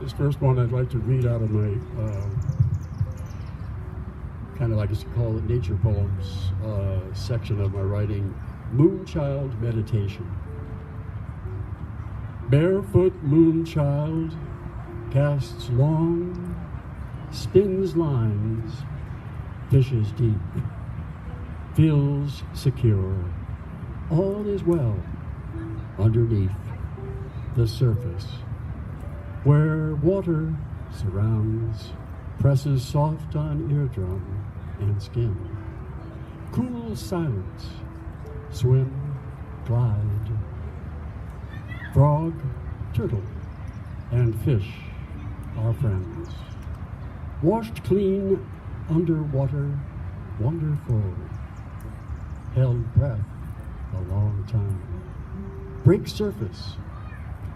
This first one I'd like to read out of my kind of, I guess you call it, nature poems section of my writing, Moonchild Meditation. Barefoot moonchild casts long, spins lines, fishes deep, feels secure. All is well underneath the surface, where water surrounds, presses soft on eardrum and skin. Cool silence, swim, glide. Frog, turtle, and fish are friends. Washed clean underwater, wonderful. Held breath a long time. Break surface,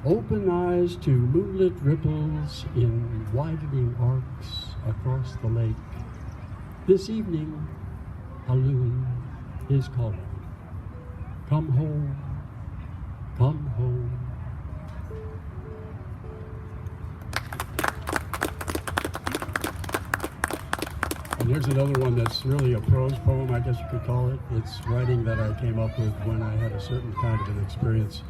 open eyes to moonlit ripples in widening arcs across the lake. This evening, a loon is calling. Come home, come home. And here's another one that's really a prose poem, I guess you could call it. It's writing that I came up with when I had a certain kind of an experience,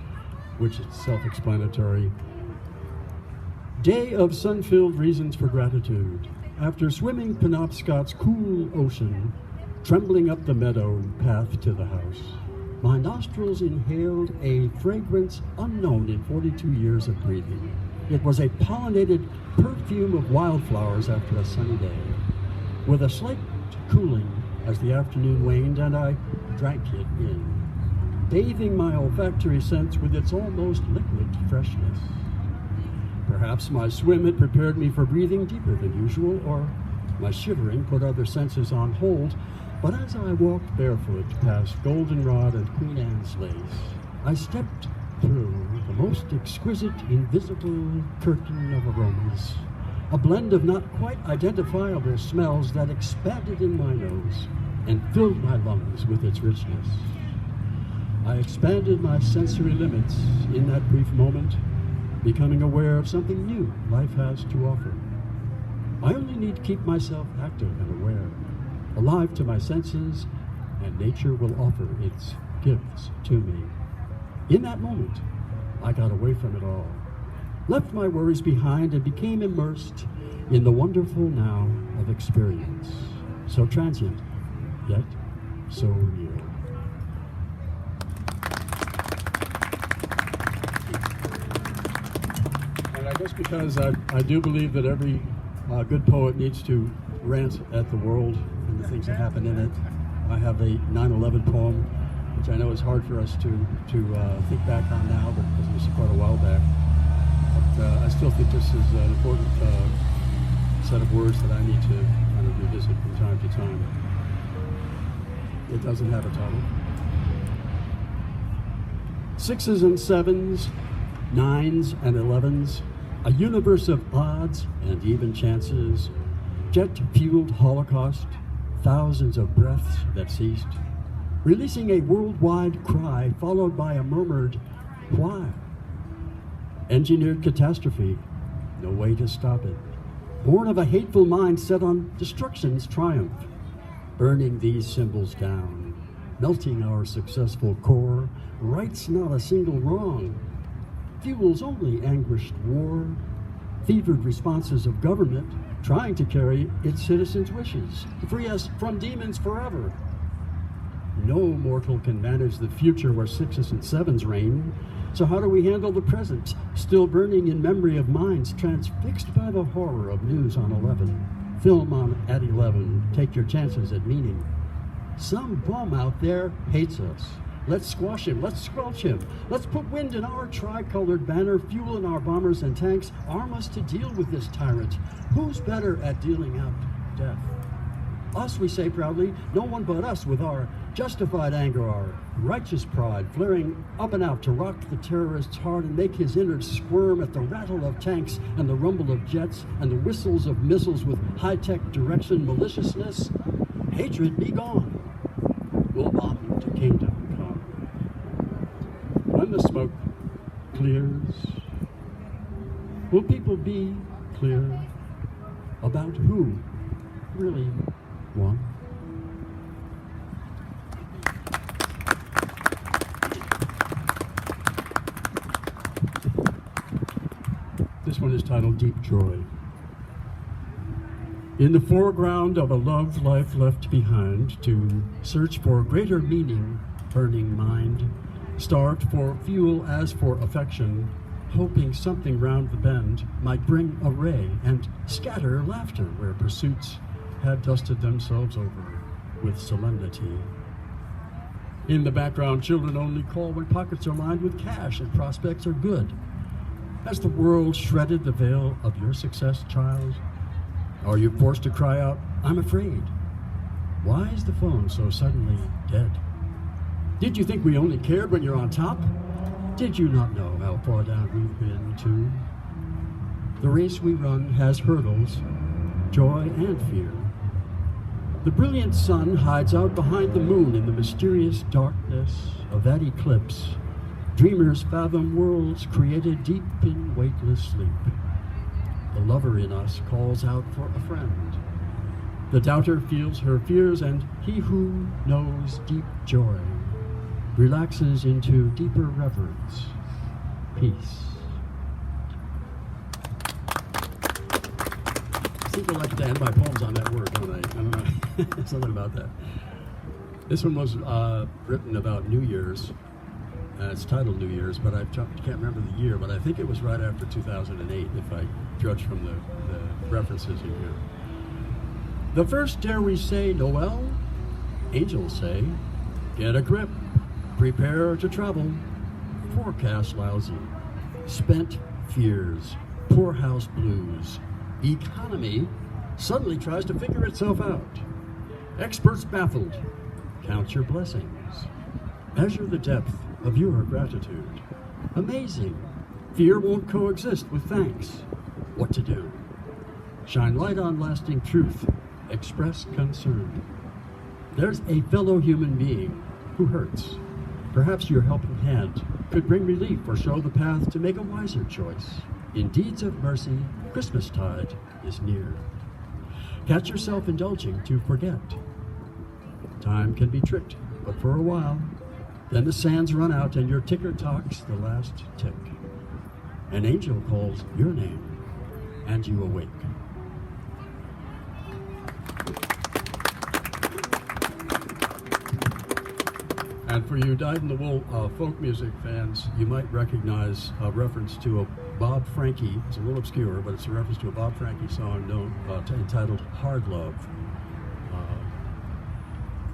which is self-explanatory. Day of sun-filled reasons for gratitude. After swimming Penobscot's cool ocean, trembling up the meadow path to the house, my nostrils inhaled a fragrance unknown in 42 years of breathing. It was a pollinated perfume of wildflowers after a sunny day, with a slight cooling as the afternoon waned, and I drank it in, bathing my olfactory sense with its almost liquid freshness. Perhaps my swim had prepared me for breathing deeper than usual, or my shivering put other senses on hold, but as I walked barefoot past Goldenrod and Queen Anne's lace, I stepped through the most exquisite invisible curtain of aromas, a blend of not quite identifiable smells that expanded in my nose and filled my lungs with its richness. I expanded my sensory limits in that brief moment, becoming aware of something new life has to offer. I only need to keep myself active and aware, alive to my senses, and nature will offer its gifts to me. In that moment, I got away from it all, left my worries behind, and became immersed in the wonderful now of experience, so transient, yet so real. And I guess because I do believe that every good poet needs to rant at the world and the things that happen in it, I have a 9/11 poem, which I know is hard for us to think back on now, but because it was quite a while back. But I still think this is an important set of words that I need to kind of revisit from time to time. It doesn't have a title. 6s and 7s, 9s and 11s, a universe of odds and even chances, jet-fueled holocaust, thousands of breaths that ceased, releasing a worldwide cry followed by a murmured, why? Engineered catastrophe, no way to stop it. Born of a hateful mind set on destruction's triumph, burning these symbols down, melting our successful core, rights not a single wrong, fuels only anguished war, fevered responses of government trying to carry its citizens' wishes, to free us from demons forever. No mortal can manage the future where 6s and 7s reign. So how do we handle the present, still burning in memory of minds transfixed by the horror of news on 11? Film on at 11, take your chances at meaning. Some bum out there hates us. Let's squash him, let's squelch him. Let's put wind in our tricolored banner, fuel in our bombers and tanks, arm us to deal with this tyrant. Who's better at dealing out death? Us, we say proudly, no one but us, with our justified anger, our righteous pride, flaring up and out to rock the terrorist's heart and make his innards squirm at the rattle of tanks and the rumble of jets and the whistles of missiles with high-tech direction maliciousness. Hatred be gone. We'll bomb you to kingdom come. When the smoke clears, will people be clear about who really won. This one is titled Deep Joy. In the foreground of a love life left behind, to search for greater meaning, burning mind, starved for fuel as for affection, hoping something round the bend might bring a ray and scatter laughter where pursuits had dusted themselves over with solemnity. In the background, children only call when pockets are lined with cash and prospects are good. Has the world shredded the veil of your success, child? Are you forced to cry out, I'm afraid? Why is the phone so suddenly dead? Did you think we only cared when you're on top? Did you not know how far down we've been too? The race we run has hurdles, joy and fear. The brilliant sun hides out behind the moon in the mysterious darkness of that eclipse. Dreamers fathom worlds created deep in weightless sleep. The lover in us calls out for a friend. The doubter feels her fears, and he who knows deep joy relaxes into deeper reverence, peace. I seem to like to end my poems on that word, don't I? I don't know. Something about that. This one was written about New Year's. It's titled New Year's, but I can't remember the year, but I think it was right after 2008, if I judge from the references in here. The first dare we say Noel, angels say, get a grip, prepare to travel, forecast lousy, spent fears, poorhouse blues, economy suddenly tries to figure itself out. Experts baffled, count your blessings, measure the depth of your gratitude. Amazing. Fear won't coexist with thanks. What to do? Shine light on lasting truth. Express concern. There's a fellow human being who hurts. Perhaps your helping hand could bring relief or show the path to make a wiser choice. In deeds of mercy, Christmastide is near. Catch yourself indulging to forget. Time can be tricked, but for a while. Then the sands run out and your ticker talks the last tick. An angel calls your name and you awake. And for you dyed-in-the-wool folk music fans, you might recognize a reference to a Bob Franke. It's a little obscure, but it's a reference to a Bob Franke song entitled Hard Love.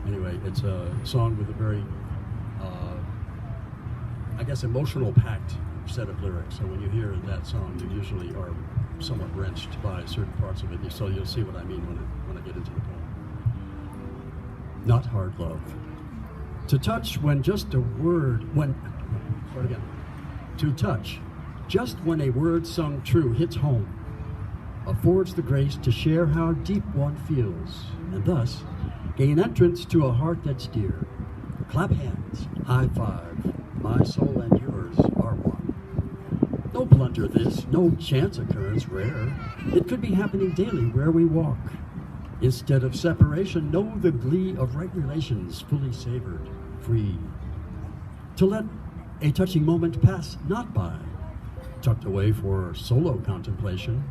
Anyway, it's a song with a very I guess emotional packed set of lyrics. So when you hear that song, you usually are somewhat wrenched by certain parts of it. So you'll see what I mean when I get into the poem. Not hard love. To touch when just a word, start again. To touch just when a word sung true hits home, affords the grace to share how deep one feels, and thus gain entrance to a heart that's dear. Clap hands, high five, my soul and yours are one. No blunder this, no chance occurrence rare. It could be happening daily where we walk. Instead of separation, know the glee of right relations, fully savored, free. To let a touching moment pass not by, tucked away for solo contemplation.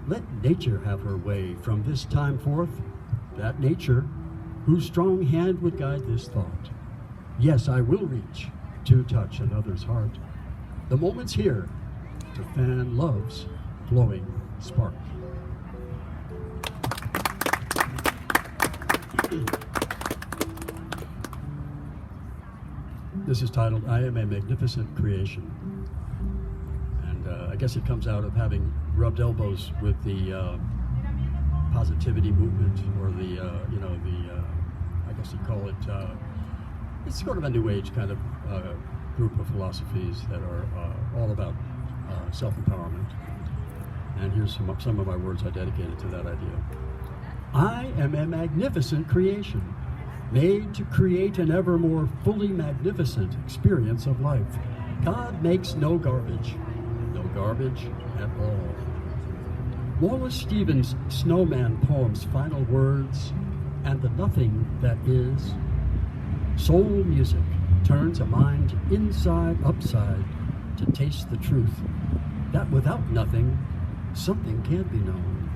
Let nature have her way from this time forth, that nature whose strong hand would guide this thought. Yes, I will reach to touch another's heart. The moment's here to fan love's glowing spark. This is titled, I Am a Magnificent Creation. And I guess it comes out of having rubbed elbows with the positivity movement, or the, I guess you'd call it, it's sort of a new age kind of group of philosophies that are all about self-empowerment. And here's some of my words I dedicated to that idea. I am a magnificent creation, made to create an ever more fully magnificent experience of life. God makes no garbage at all. Wallace Stevens' Snowman poem's final words, and the nothing that is. Soul music turns a mind inside upside to taste the truth, that without nothing, something can't be known.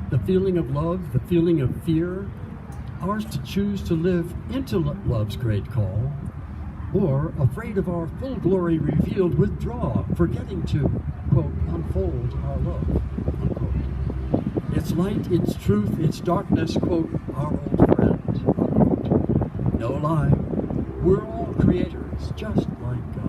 The feeling of love, the feeling of fear, ours to choose to live into love's great call, or, afraid of our full glory revealed, withdraw, forgetting to, quote, unfold our love, unquote. Its light, its truth, its darkness, quote, our old friend, unquote. No lie, we're all creators, just like God.